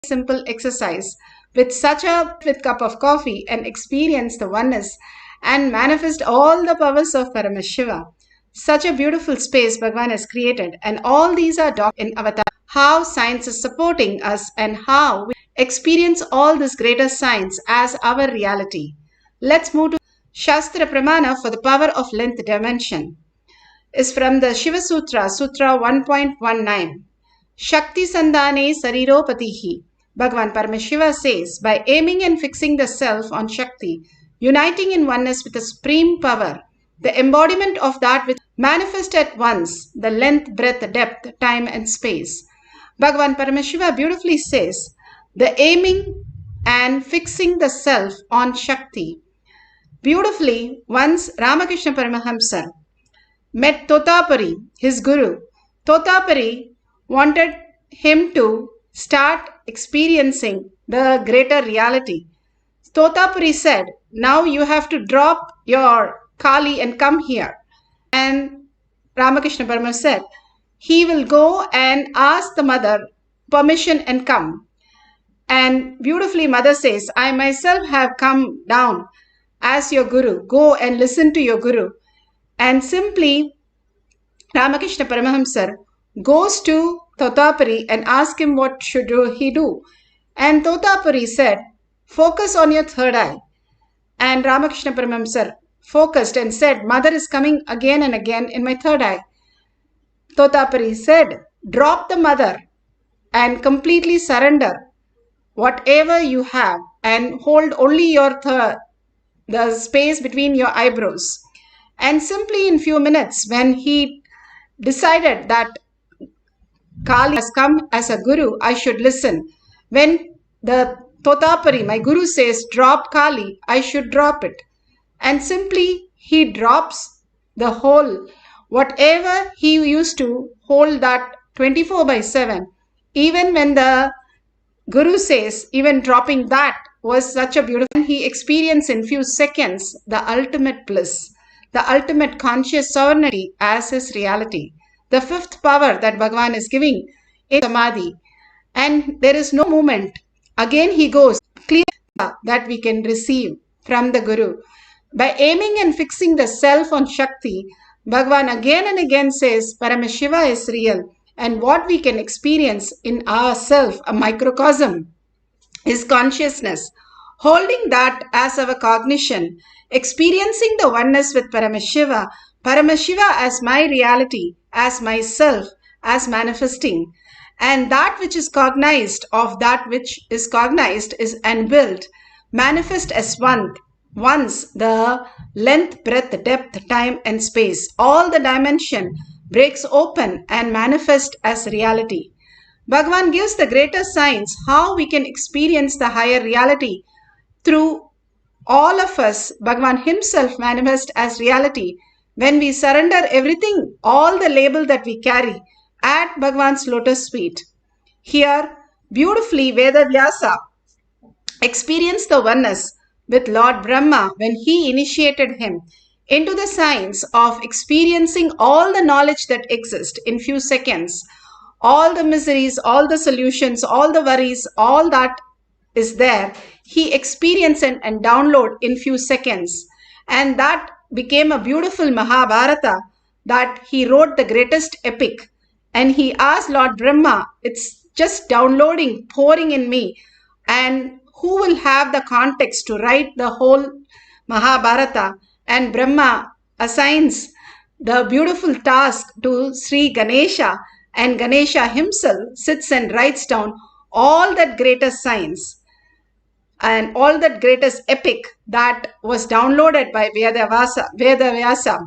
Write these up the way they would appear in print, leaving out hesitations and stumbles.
simple exercise with such a cup of coffee and experience the oneness and manifest all the powers of Paramashiva. Such a beautiful space Bhagavan has created, and all these are documented in Avatar. How science is supporting us and how we experience all this greater science as our reality. Let's move to Shastra Pramana for the power of length dimension. Is from the Shiva Sutra, Sutra 1.19. Shakti Sandhane Sariropatihi. Bhagavan Paramashiva says, by aiming and fixing the self on Shakti, uniting in oneness with the supreme power, the embodiment of that which manifests at once, the length, breadth, depth, time and space. Bhagavan Paramashiva beautifully says, the aiming and fixing the self on Shakti. Beautifully, once Ramakrishna Paramahamsa met Totapari, his guru. Totapari wanted him to start experiencing the greater reality. Totapari said, now you have to drop your Kali and come here. And Ramakrishna Paramahamsa said, he will go and ask the mother permission and come. And beautifully mother says, I myself have come down as your guru. Go and listen to your guru. And simply Ramakrishna Paramahamsa goes to Totapari and asks him what should he do. And Totapari said, focus on your third eye. And Ramakrishna Paramahamsa focused and said, mother is coming again and again in my third eye. Totapari said, drop the mother and completely surrender whatever you have and hold only your the space between your eyebrows. And simply in few minutes, when he decided that Kali has come as a guru, I should listen. When the Totapari, my guru, says drop Kali, I should drop it. And simply he drops the whole, whatever he used to hold that 24/7. Even when the guru says, even dropping that was such a beautiful, he experienced in few seconds the ultimate bliss, the ultimate conscious sovereignty as his reality. The fifth power that Bhagavan is giving is Samadhi. And there is no movement. Again he goes, clear that we can receive from the Guru. By aiming and fixing the self on Shakti, Bhagavan again and again says Paramashiva is real. And what we can experience in ourself, a microcosm, is consciousness. Holding that as our cognition, experiencing the oneness with Paramashiva, Paramashiva as my reality, as myself, as manifesting. And that which is cognized of that which is cognized is and built, manifest as one. Once the length, breadth, depth, time and space, all the dimension breaks open and manifest as reality. Bhagavan gives the greater science how we can experience the higher reality through all of us. Bhagavan himself manifests as reality when we surrender everything, all the label that we carry at Bhagavan's lotus feet. Here, beautifully Vedavyasa experienced the oneness with Lord Brahma when he initiated him into the science of experiencing all the knowledge that exists in few seconds, all the miseries, all the solutions, all the worries, all that is there, he experienced and download in few seconds. And that became a beautiful Mahabharata that he wrote the greatest epic. And he asked Lord Brahma, it's just downloading, pouring in me. And who will have the context to write the whole Mahabharata? And Brahma assigns the beautiful task to Sri Ganesha. And Ganesha himself sits and writes down all that greatest science and all that greatest epic that was downloaded by Vedavyasa.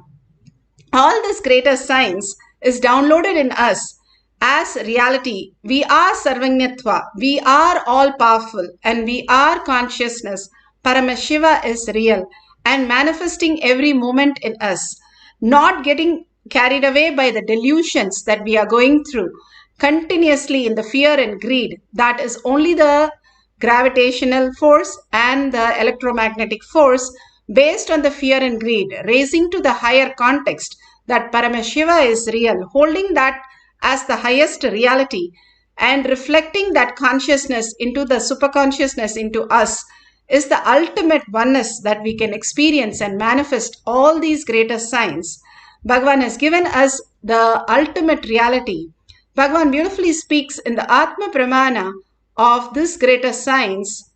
All this greatest science is downloaded in us as reality. We are Sarvanyatva, we are all powerful, and we are consciousness. Paramashiva is real and manifesting every moment in us, not getting carried away by the delusions that we are going through continuously in the fear and greed. That is only the gravitational force and the electromagnetic force based on the fear and greed, raising to the higher context that Paramashiva is real, holding that as the highest reality. and reflecting that consciousness into the superconsciousness into us is the ultimate oneness that we can experience and manifest all these greater signs. Bhagavan has given us the ultimate reality. Bhagavan beautifully speaks in the Atma Pramana of this greater signs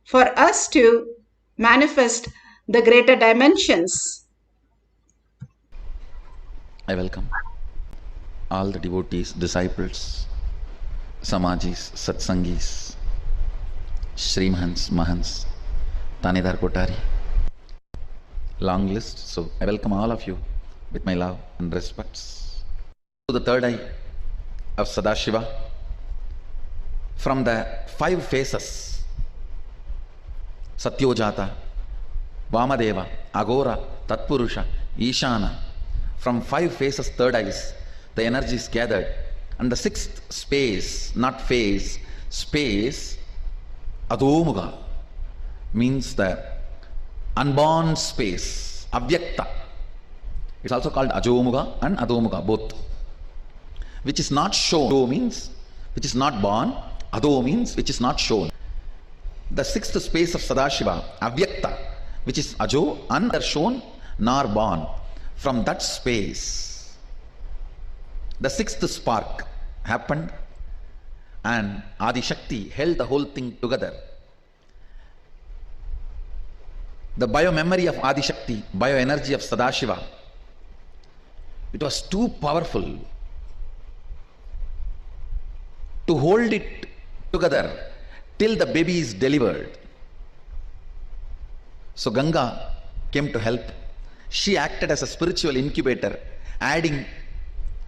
for us to manifest the greater dimensions. I welcome all the devotees, disciples, Samajis, Satsangis, Shrimhans, Mahans, Tanidar Kotari. Long list, so I welcome all of you with my love and respects. To the third eye of Sadashiva, from the 5 phases, Satyojata, Vamadeva, Agora, Tatpurusha, Ishana, from 5 phases, third eyes, the energy is gathered. And the 6th space, not phase, space, Adomuga, means the unborn space, Avyakta. It's also called Ajomuga and Adomuga, both. Which is not shown. Ajo means which is not born, Ado means which is not shown. The 6th space of Sadashiva, Avyakta, which is Ajo, neither shown nor born. From that space, the 6th spark happened and Adi Shakti held the whole thing together. The bio-memory of Adi Shakti, bio-energy of Sadashiva, it was too powerful to hold it together till the baby is delivered. So Ganga came to help. She acted as a spiritual incubator, adding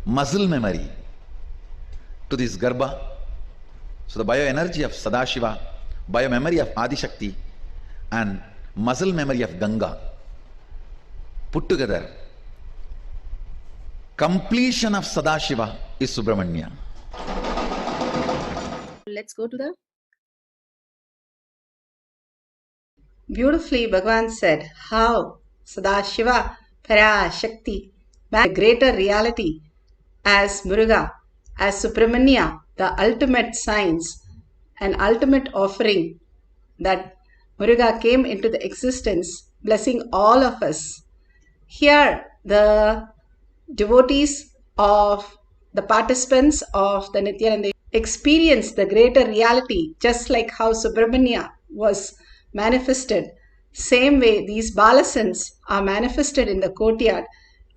muscle memory to this Garbha. So the bioenergy of Sadashiva, biomemory of Adi Shakti, and muscle memory of Ganga put together, completion of Sadashiva is Subramanya. Let's go to the... Beautifully, Bhagavan said how Sadashiva, Parashakti, the greater reality as Muruga, as Subramanya, the ultimate science, an ultimate offering that Muruga came into the existence, blessing all of us. Here, the devotees of the participants of the Nithyananda experience the greater reality, just like how Subramanya was manifested. Same way, these Balasans are manifested in the courtyard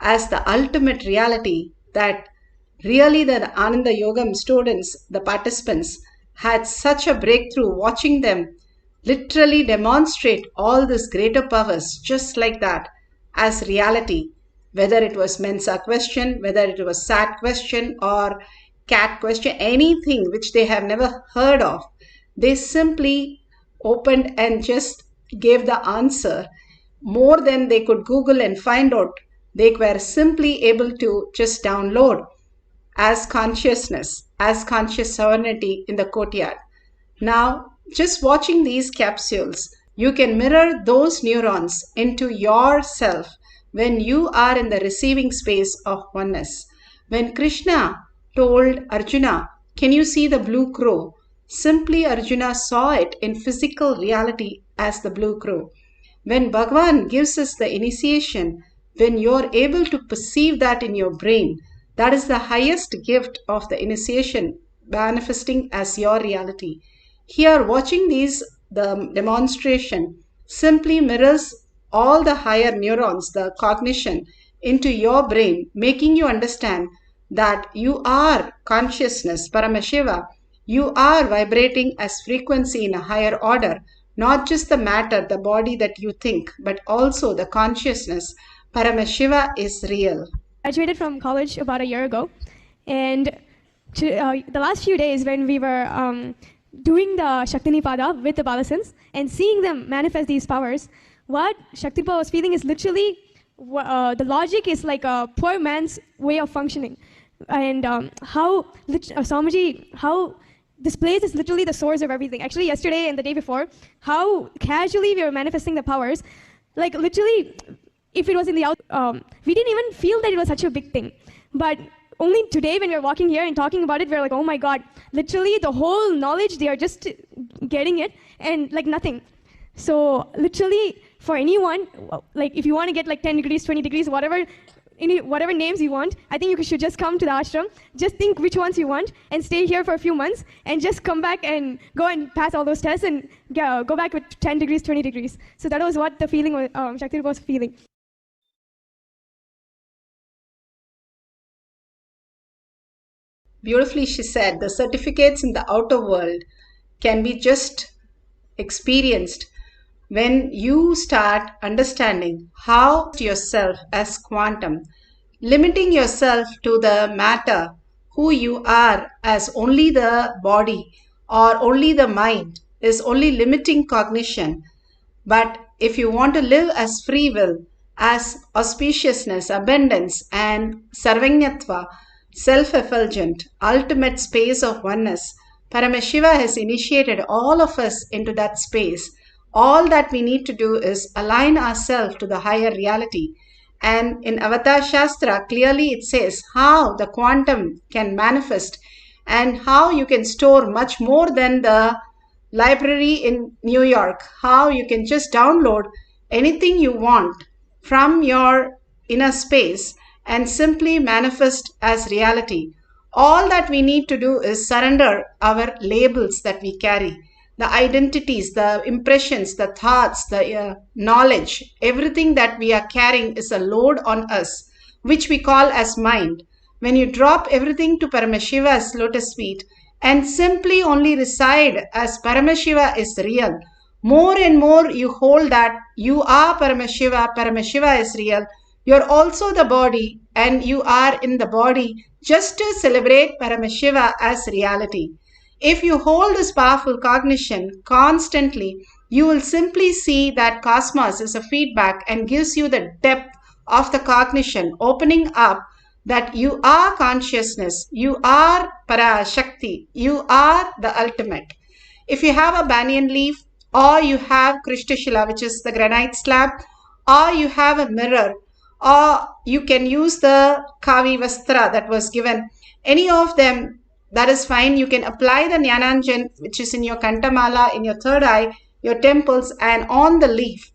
as the ultimate reality that really the Ananda Yogam students, the participants, had such a breakthrough watching them literally demonstrate all these greater powers just like that as reality. Whether it was Mensa question, whether it was Sat question or Cat question, anything which they have never heard of, they simply opened and just gave the answer more than they could Google and find out. They were simply able to just download as consciousness, as conscious sovereignty in the courtyard. Now, just watching these capsules, you can mirror those neurons into yourself when you are in the receiving space of oneness. When Krishna told Arjuna, "Can you see the blue crow?" Simply Arjuna saw it in physical reality as the blue crow. When Bhagavan gives us the initiation, when you're able to perceive that in your brain, that is the highest gift of the initiation manifesting as your reality. Here, watching these, the demonstration simply mirrors all the higher neurons, the cognition into your brain, making you understand that you are consciousness, Paramashiva. You are vibrating as frequency in a higher order, not just the matter, the body that you think, but also the consciousness. Paramashiva is real. I graduated from college about a year ago, and the last few days when we were doing the Shaktinipada with the Balasans and seeing them manifest these powers, what Shaktipa was feeling is literally, the logic is like a poor man's way of functioning. And how Swamiji, how this place is literally the source of everything. Actually, yesterday and the day before, how casually we were manifesting the powers, like literally, if it was in the we didn't even feel that it was such a big thing. But only today when we were walking here and talking about it, we were like, oh my God, literally the whole knowledge, they are just getting it and like nothing. So literally for anyone, like if you want to get like 10 degrees, 20 degrees, whatever names you want, I think you should just come to the ashram, just think which ones you want and stay here for a few months and just come back and go and pass all those tests and go back with 10 degrees, 20 degrees. So that was what the feeling was, Shakti was feeling. Beautifully, she said, the certificates in the outer world can be just experienced when you start understanding how yourself as quantum, limiting yourself to the matter, who you are as only the body or only the mind is only limiting cognition. But if you want to live as free will, as auspiciousness, abundance, and sarvanyatva, self-effulgent, ultimate space of oneness, Paramashiva has initiated all of us into that space. All that we need to do is align ourselves to the higher reality. And in Avatar Shastra, clearly it says how the quantum can manifest and how you can store much more than the library in New York, how you can just download anything you want from your inner space and simply manifest as reality. All that we need to do is surrender our labels that we carry, the identities, the impressions, the thoughts, the knowledge, everything that we are carrying is a load on us, which we call as mind. When you drop everything to Paramashiva's lotus feet and simply only reside as Paramashiva is real, more and more you hold that you are Paramashiva, Paramashiva is real, you're also the body and you are in the body just to celebrate Paramashiva as reality. If you hold this powerful cognition constantly, you will simply see that cosmos is a feedback and gives you the depth of the cognition, opening up that you are consciousness, you are Parashakti, you are the ultimate. If you have a banyan leaf, or you have Krishtashila, which is the granite slab, or you have a mirror, or you can use the Kavi Vastra that was given, any of them, that is fine. You can apply the Jnananjan, which is in your Kantamala, in your third eye, your temples, and on the leaf.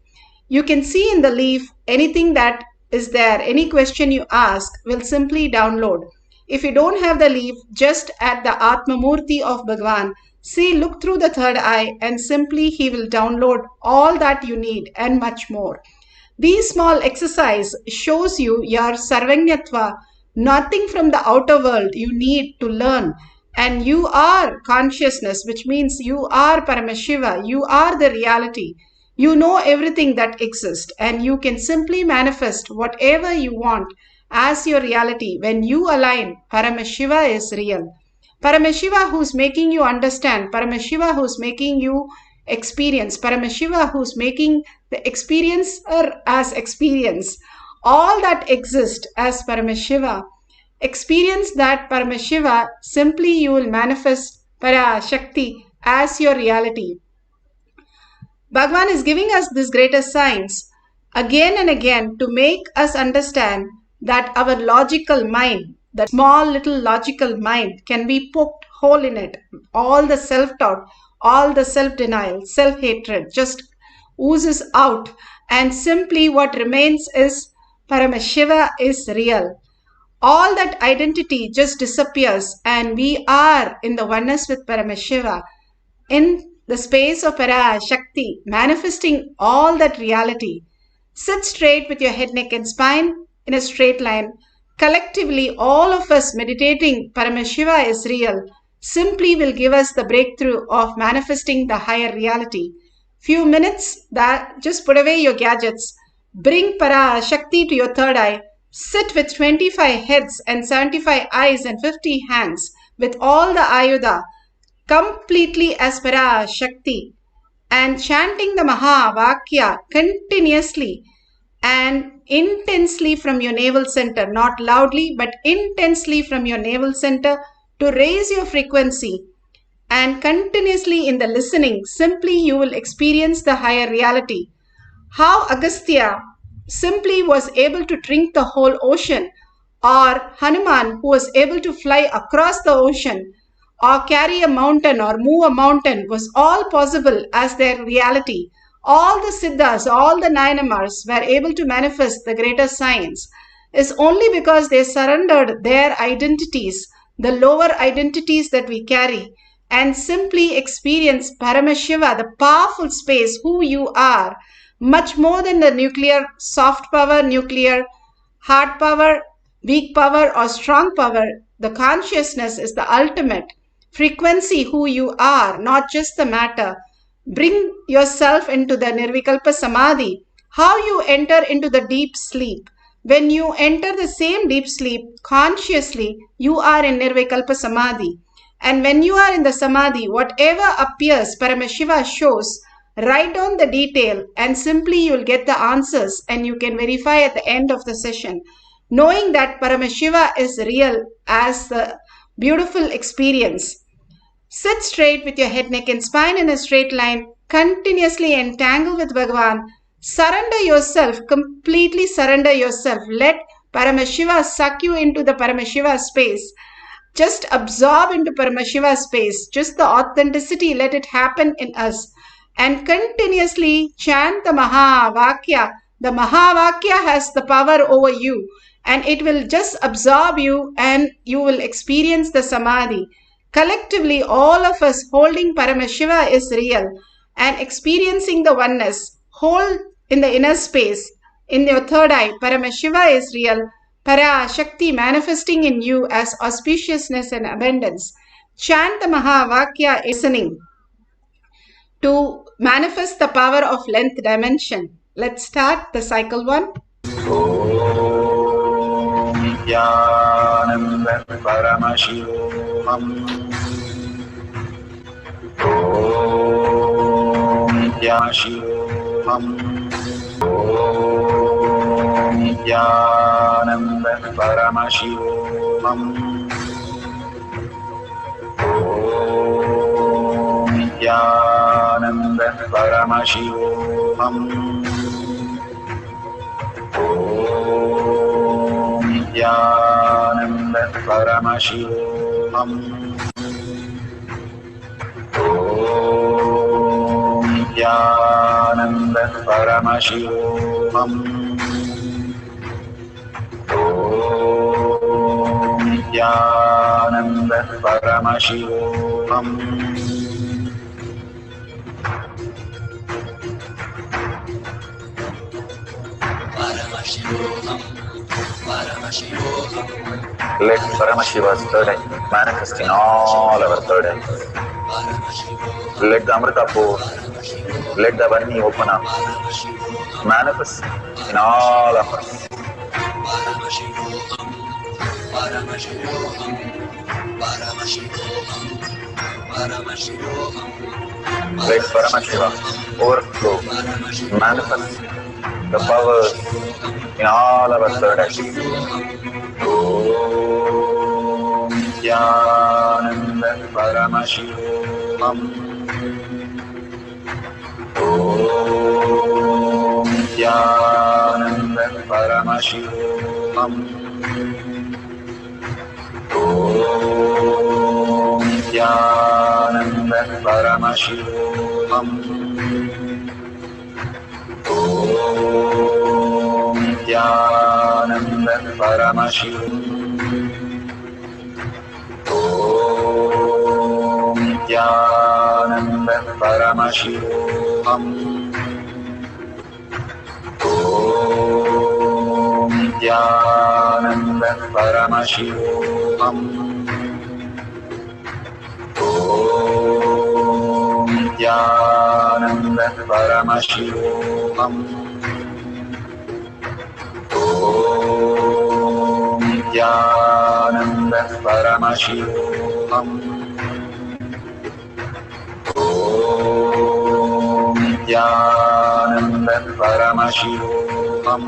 You can see in the leaf anything that is there. Any question you ask will simply download. If you don't have the leaf, just at the Atma Murti of Bhagwan, see, look through the third eye and simply he will download all that you need and much more. These small exercise shows you your sarvanyatva, nothing from the outer world you need to learn. And you are consciousness, which means you are Paramashiva, you are the reality. You know everything that exists and you can simply manifest whatever you want as your reality when you align Paramashiva is real. Paramashiva who's making you understand, Paramashiva who's making you experience, Paramashiva who's making the experiencer as experience. All that exists as Paramashiva. Experience that Paramashiva, simply you will manifest Parashakti as your reality. Bhagwan is giving us this greater science again and again to make us understand that our logical mind, the small little logical mind, can be poked hole in it. All the self-doubt, all the self-denial, self-hatred just oozes out, and simply what remains is Paramashiva is real. All that identity just disappears and we are in the oneness with Paramashiva, in the space of Parashakti, manifesting all that reality. Sit straight with your head, neck and spine in a straight line. Collectively, all of us meditating Paramashiva is real simply will give us the breakthrough of manifesting the higher reality. Few minutes, that just put away your gadgets, bring Parashakti to your third eye, sit with 25 heads and 75 eyes and 50 hands with all the Ayuda completely as Parashakti and chanting the Mahavakya continuously and intensely from your navel center, not loudly but intensely from your navel center to raise your frequency, and continuously in the listening, simply you will experience the higher reality. How Agastya simply was able to drink the whole ocean, or Hanuman who was able to fly across the ocean, or carry a mountain or move a mountain was all possible as their reality. All the Siddhas, all the Nayanamars were able to manifest the greater science is only because they surrendered their identities, the lower identities that we carry, and simply experience Paramashiva, the powerful space, who you are, much more than the nuclear, soft power, nuclear, hard power, weak power, or strong power. The consciousness is the ultimate frequency, who you are, not just the matter. Bring yourself into the Nirvikalpa Samadhi. How you enter into the deep sleep. When you enter the same deep sleep consciously, you are in Nirvikalpa Samadhi. And when you are in the Samadhi, whatever appears, Paramashiva shows. Write down the detail and simply you'll get the answers and you can verify at the end of the session. Knowing that Paramashiva is real as the beautiful experience. Sit straight with your head, neck and spine in a straight line. Continuously entangle with Bhagavan. Surrender yourself, completely surrender yourself. Let Paramashiva suck you into the Paramashiva space. Just absorb into Paramashiva space. Just the authenticity, let it happen in us. And continuously chant the Mahavakya. The Mahavakya has the power over you. And it will just absorb you and you will experience the Samadhi. Collectively, all of us holding Paramashiva is real and experiencing the oneness. Hold in the inner space. In your third eye, Paramashiva is real. Para Shakti manifesting in you as auspiciousness and abundance. Chant the Mahavakya listening to manifest the power of length dimension. Let's start the cycle 1. Nithyananda Paramashivoham. Nithyananda Paramashivoham. Nithyananda Paramashivoham. Nithyananda Paramashivoham. Nithyananda Paramashivoham. Nithyananda Paramashivoham. Let Paramashiva's third eye manifest in all our third eyes. Let the Amrita pour, let the Varni open up, manifest in all of us. Let Paramashiva overflow, manifest the powers in all our third eyes. Om Nithyananda Paramashivoham. Om Nithyananda Paramashivoham. Om Nithyananda Paramashivoham. Om Nithyananda Paramashivam. Om Nithyananda Paramashivoham. Om Nithyananda Paramashivoham. Om Nithyananda Paramashivoham. Om Nithyananda Paramashivoham. Om Nithyananda Paramashivoham.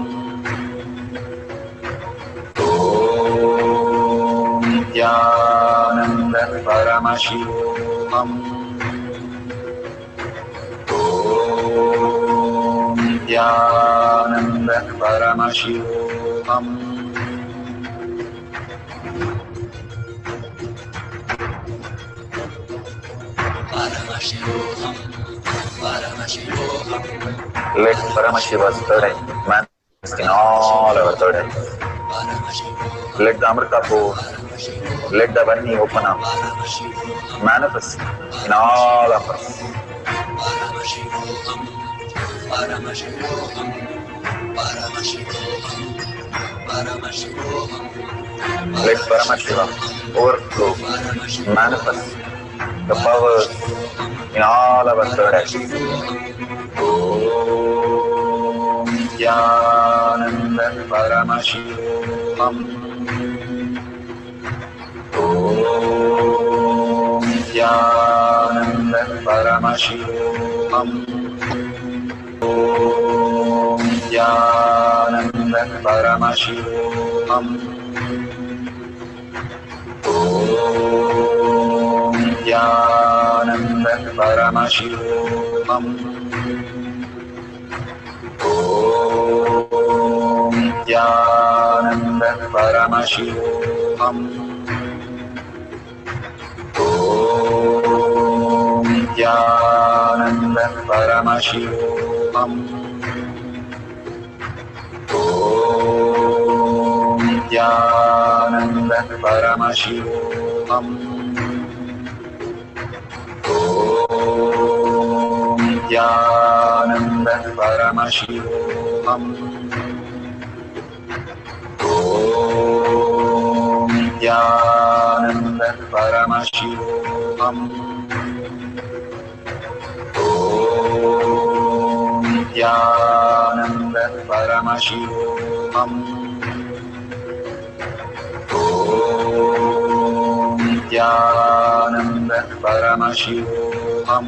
Om Nithyananda Paramashivoham. Om Nithyananda Paramashivoham. Let Paramashiva's third eye manifest in all our third eyes. Let the Amrita pour, let the Vani open up, manifest in all of us. Let Paramashiva overflow, manifest the powers in all our third eyes. Om Nithyananda Paramashivam. Om Nithyananda Paramashivam. Om Nithyananda Paramashivam. Om Nithyananda Paramashivam. Om Nithyananda Paramashivoham. Om Nithyananda Paramashivoham. Om Nithyananda Paramashivoham. Om Nithyananda Paramashivoham. Om Nithyananda Paramashivoham. Om Nithyananda Paramashivoham. Om Nithyananda Paramashivoham. Om Nithyananda Paramashivoham.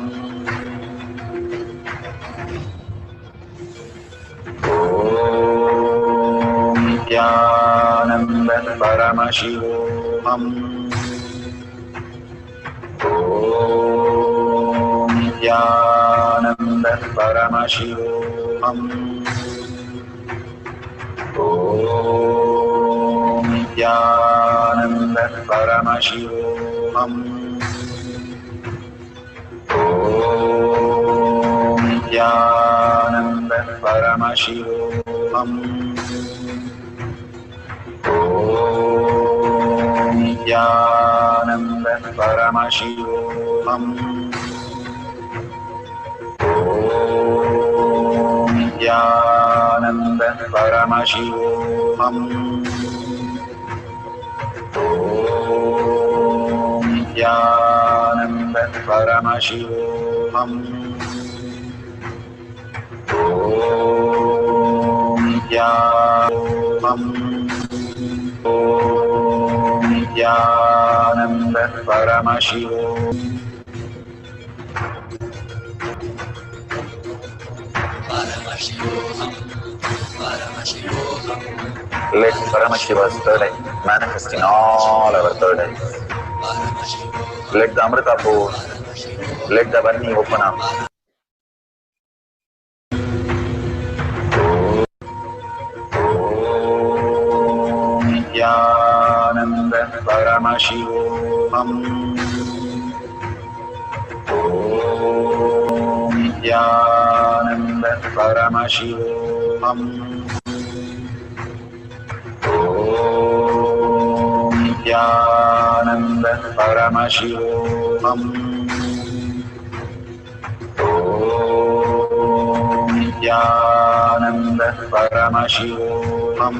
Om Nithyananda Paramashivoham. Om Nithyananda Paramashivoham. Om Nithyananda Paramashivoham. Om Nithyananda Paramashivoham. Om Nithyananda Paramashivoham. Om Nithyananda Paramashivoham. Om Nithyanam. Om Nithyananda Paramashivoham. Let Paramashiva's third eye manifest in all our third eyes. Let the Amrita pour, let the Vani open up. Om Nithyananda Paramashivoham. Om Nithyananda Paramashivoham. Om Nithyananda Paramashivoham. Om Nithyananda Paramashivoham.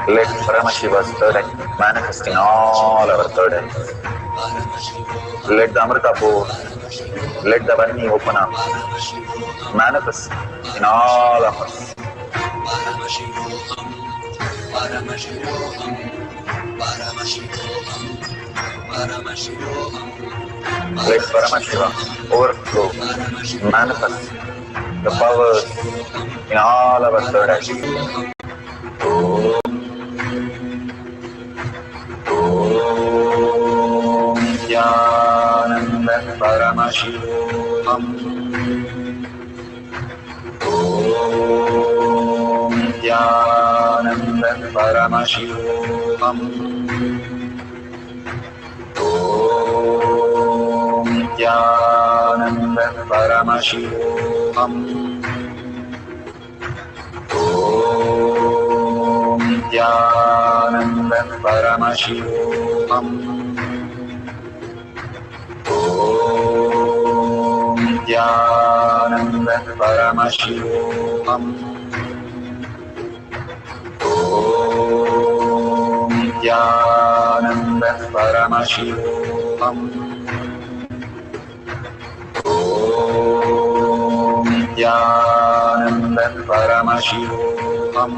Let Paramashiva's third eye manifest in all our third eyes. Let the Amrita pour, let the Vani open up, manifest in all of us. Let Paramashiva overflow, manifest the powers in all our third eyes. Om Nithyananda Paramashivoham. Om Nithyananda Paramashivoham. Om Nithyananda Paramashivoham. Om Nithyananda Paramashivoham. Om Nithyananda Paramashivoham. Om Nithyananda Paramashivoham. Om Nithyananda Paramashivoham.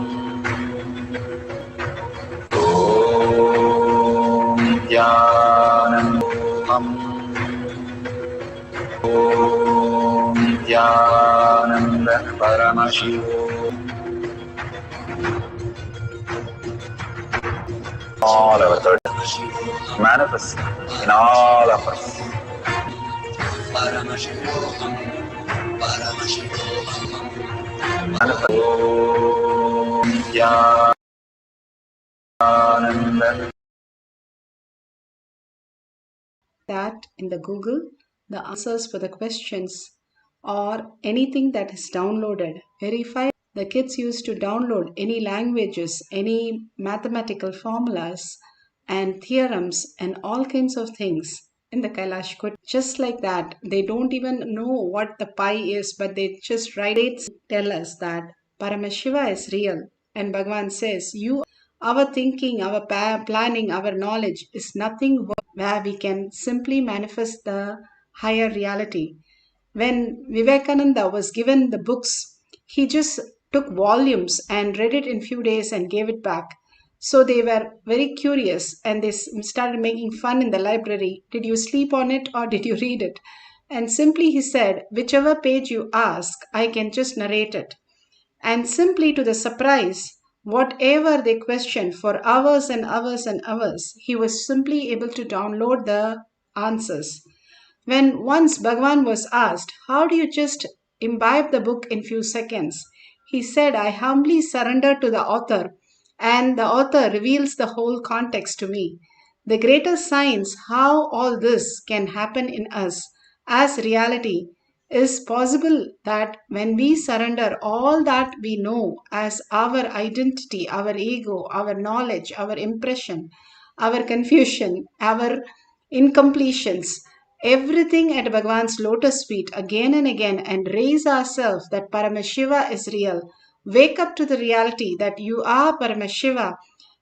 Om Nithyanandam. Om Nithyananda Paramashivoham. All our third manifest in all of us. Paramashivoham, Paramashivoham. Manifest. Om Nithyananda. That in the Google, the answers for the questions or anything that is downloaded, verify. The kids used to download any languages, any mathematical formulas and theorems and all kinds of things in the Kailash Kut. Just like that, they don't even know what the pi is, but they just write it, tell us that Paramashiva is real. And Bhagavan says, our thinking, our planning, our knowledge is nothing where we can simply manifest the higher reality. When Vivekananda was given the books, he just took volumes and read it in few days and gave it back. So they were very curious and they started making fun in the library. Did you sleep on it or did you read it? And simply he said, whichever page you ask, I can just narrate it. And simply to the surprise, whatever they questioned for hours and hours and hours, he was simply able to download the answers. When once Bhagavan was asked, how do you just imbibe the book in few seconds? He said, I humbly surrender to the author and the author reveals the whole context to me. The greater science, how all this can happen in us as reality, is possible that when we surrender all that we know as our identity, our ego, our knowledge, our impression, our confusion, our incompletions, everything at Bhagavan's lotus feet again and again and raise ourselves that Paramashiva is real. Wake up to the reality that you are Paramashiva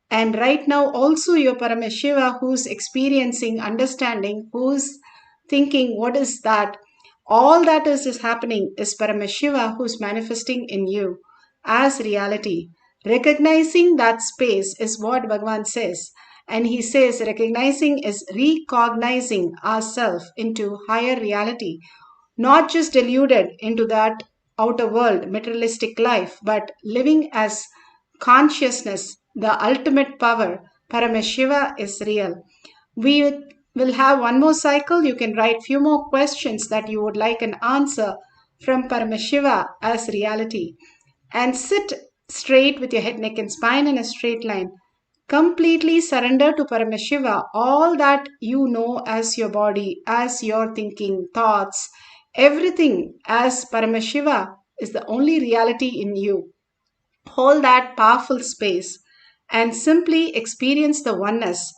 and right now also you're Paramashiva who's experiencing, understanding, who's thinking what is that. All that is happening is Paramashiva who's manifesting in you as reality. Recognizing that space is what Bhagavan says. And he says recognizing is recognizing ourselves into higher reality, not just deluded into that outer world, materialistic life, but living as consciousness, the ultimate power. Paramashiva is real. We will have one more cycle. You can write few more questions that you would like an answer from Paramashiva as reality. And sit straight with your head, neck and spine in a straight line. Completely surrender to Paramashiva all that you know as your body, as your thinking, thoughts, everything as Paramashiva is the only reality in you. Hold that powerful space and simply experience the oneness.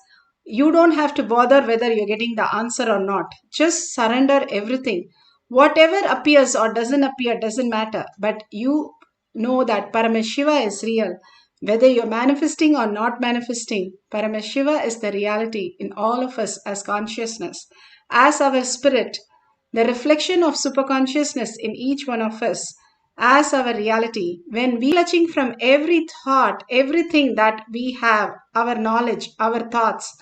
You don't have to bother whether you're getting the answer or not. Just surrender everything. Whatever appears or doesn't appear doesn't matter, but you know that Paramashiva is real. Whether you're manifesting or not manifesting, Paramashiva is the reality in all of us as consciousness, as our spirit, the reflection of superconsciousness in each one of us as our reality. When we are clutching from every thought, everything that we have, our knowledge, our thoughts,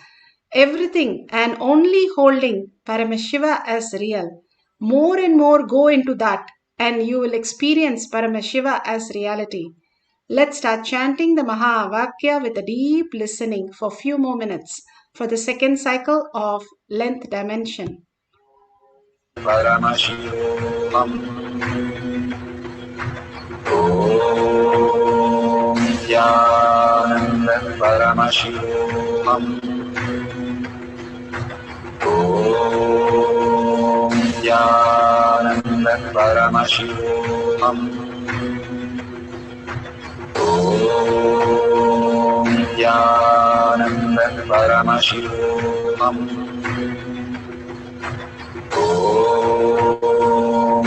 everything, and only holding Paramashiva as real, more and more go into that, and you will experience Paramashiva as reality. Let's start chanting the Mahavakya with a deep listening for few more minutes for the second cycle of length dimension. Paramashivoham. Om Nithyananda Paramashivoham. Om Nithyananda Paramashivam. Om Nithyananda Paramashivam. Om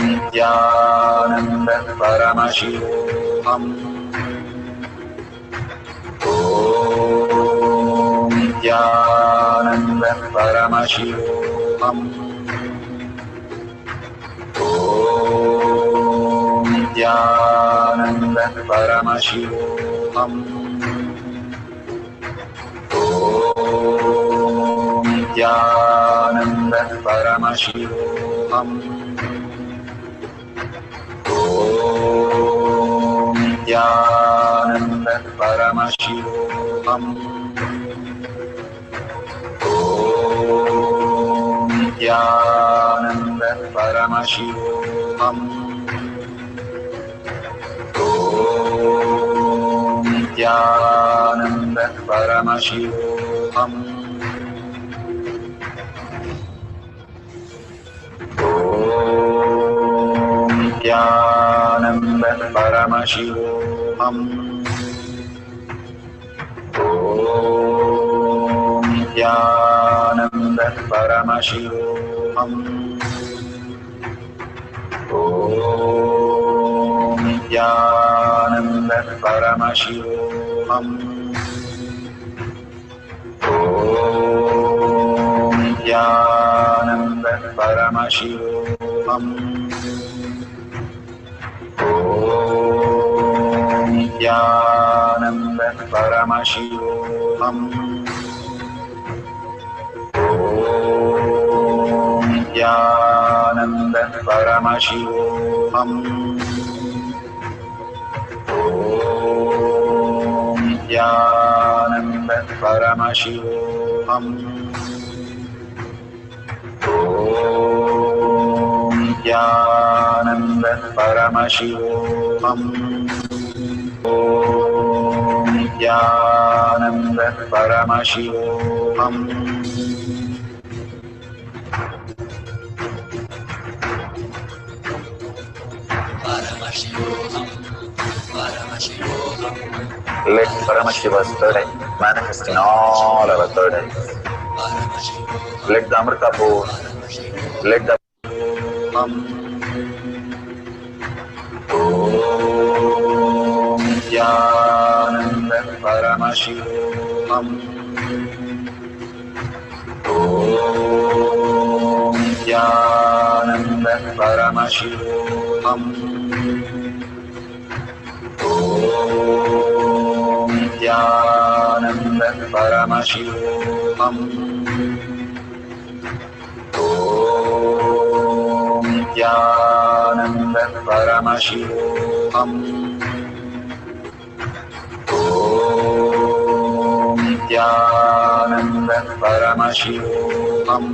Nithyananda Paramashivam. Om Nithyananda Paramashivoham. Om Nithyananda Paramashivoham. Om Nithyananda Paramashivoham. Om Nithyananda Paramashivoham. Om Nithyananda Paramashivoham. Om Nithyananda Paramashivoham. Om Nithyananda Paramashivoham. Om Nithyananda Paramashivoham. Om Nithyananda Paramashivoham. Om Nithyananda Paramashivoham. Om Nithyananda Paramashivoham. Om Nithyananda Paramashivoham. Om Nithyananda Paramashivoham. Om Nithyananda Paramashivoham. Om Nithyananda Paramashivoham. Let Paramashiva's third eye manifest in all our third eyes. Let the Amrita pour, let the Om Nithyananda Paramashivoham. Om Nithyananda Paramashivoham. Om Nithyananda Paramashivoham. Om Nithyananda Paramashivoham. Om Nithyananda Paramashivoham.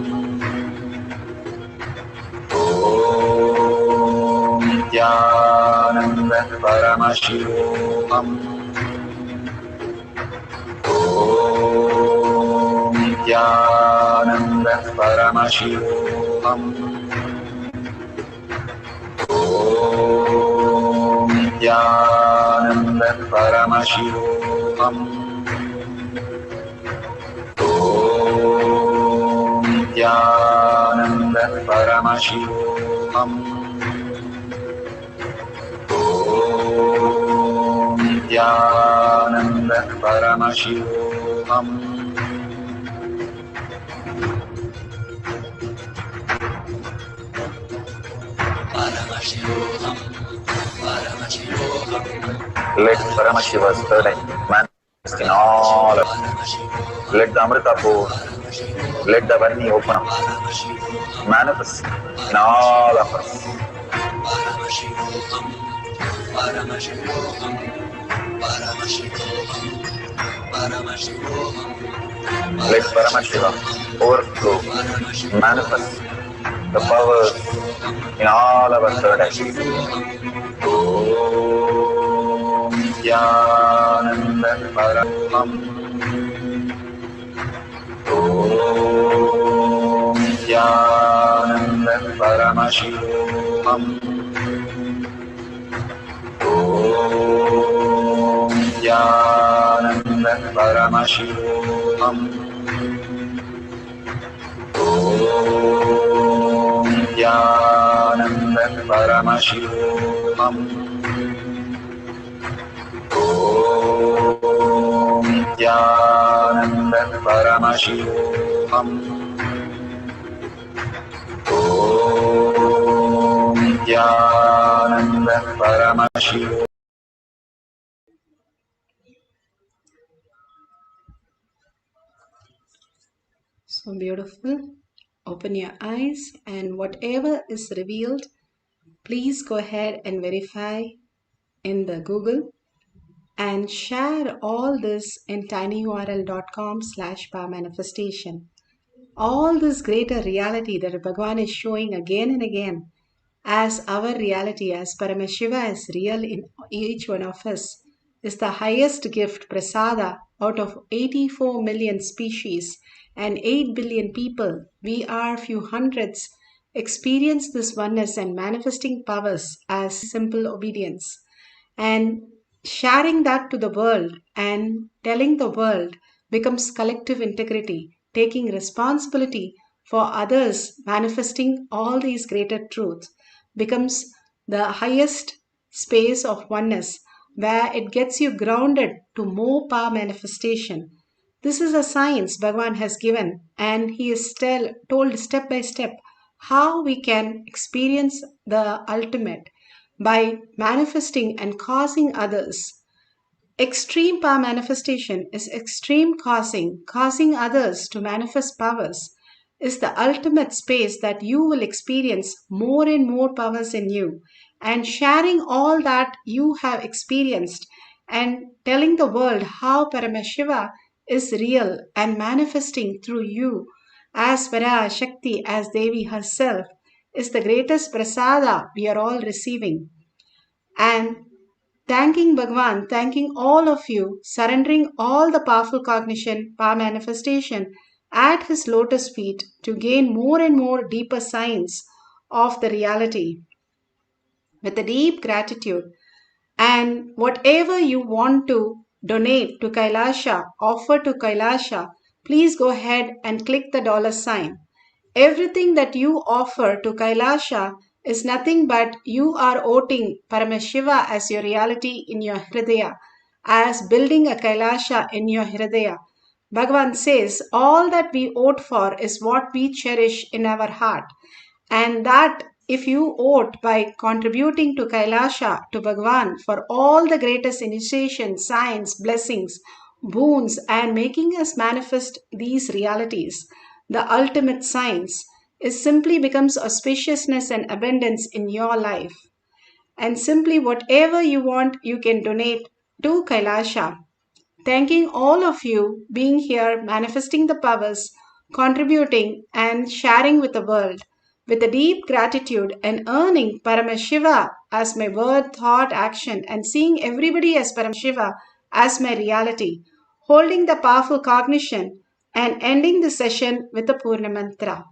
Om Nithyananda Paramashivoham. Om Nithyananda Paramashivoham. Om Nithyananda Paramashivoham. Om Nithyananda Paramashivoham. Om Nithyananda Paramashivoham. Let Paramashiva's third eye manifest in all of us. Let the Amrita pour, let the Varni open up, manifest in all of us. Let Paramashiva overflow, manifest the powers in all our third eyes. Om Nithyananda Paramashivam. Om Nithyananda Paramashivoham. Om Nithyananda Paramashivoham. Om Nithyananda Paramashivoham. Om Nithyananda Paramashivoham. Om Nithyananda Paramashivoham. So beautiful. Open your eyes, and whatever is revealed, please go ahead and verify in the Google and share all this in tinyurl.com/powermanifestation. All this greater reality that Bhagavan is showing again and again as our reality, as Paramashiva is real in each one of us, is the highest gift, prasada, out of 84 million species and 8 billion people. We are few hundreds experience this oneness and manifesting powers as simple obedience. And sharing that to the world and telling the world becomes collective integrity, taking responsibility for others, manifesting all these greater truths becomes the highest space of oneness where it gets you grounded to more power manifestation. This is a science Bhagavan has given, and he is told step by step how we can experience the ultimate by manifesting and causing others. Extreme power manifestation is extreme causing others to manifest powers is the ultimate space that you will experience more and more powers in you, and sharing all that you have experienced and telling the world how Paramashiva is real and manifesting through you as Para Shakti, as Devi herself, is the greatest prasada we are all receiving. And thanking Bhagwan, thanking all of you, surrendering all the powerful cognition, power manifestation at his lotus feet to gain more and more deeper signs of the reality with a deep gratitude. And whatever you want to donate to Kailasha, offer to Kailasha, please go ahead and click the dollar sign. Everything that you offer to Kailasha is nothing but you are voting Paramashiva as your reality in your Hridaya, as building a Kailasha in your Hridaya. Bhagavan says all that we vote for is what we cherish in our heart, and that if you vote by contributing to Kailasha, to Bhagavan, for all the greatest initiation, signs, blessings, boons, and making us manifest these realities, the ultimate science is simply becomes auspiciousness and abundance in your life. And simply whatever you want, you can donate to Kailasha. Thanking all of you being here, manifesting the powers, contributing and sharing with the world with a deep gratitude and earning Paramashiva as my word, thought, action, and seeing everybody as Paramashiva as my reality, holding the powerful cognition and ending the session with a Purna Mantra.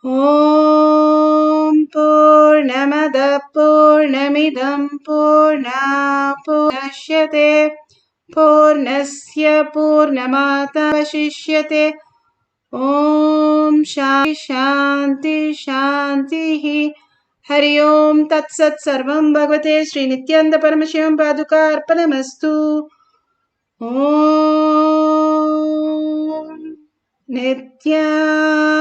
Om Purnamada Purnamidam Purna Purnashyate Purnasya Purnamata Om Shanti Shanti Hari Om Tat Sat Sarvam Bhagavate Sri Nithyananda Paramashivam Paduka Arpanamastu. Om Nithyananda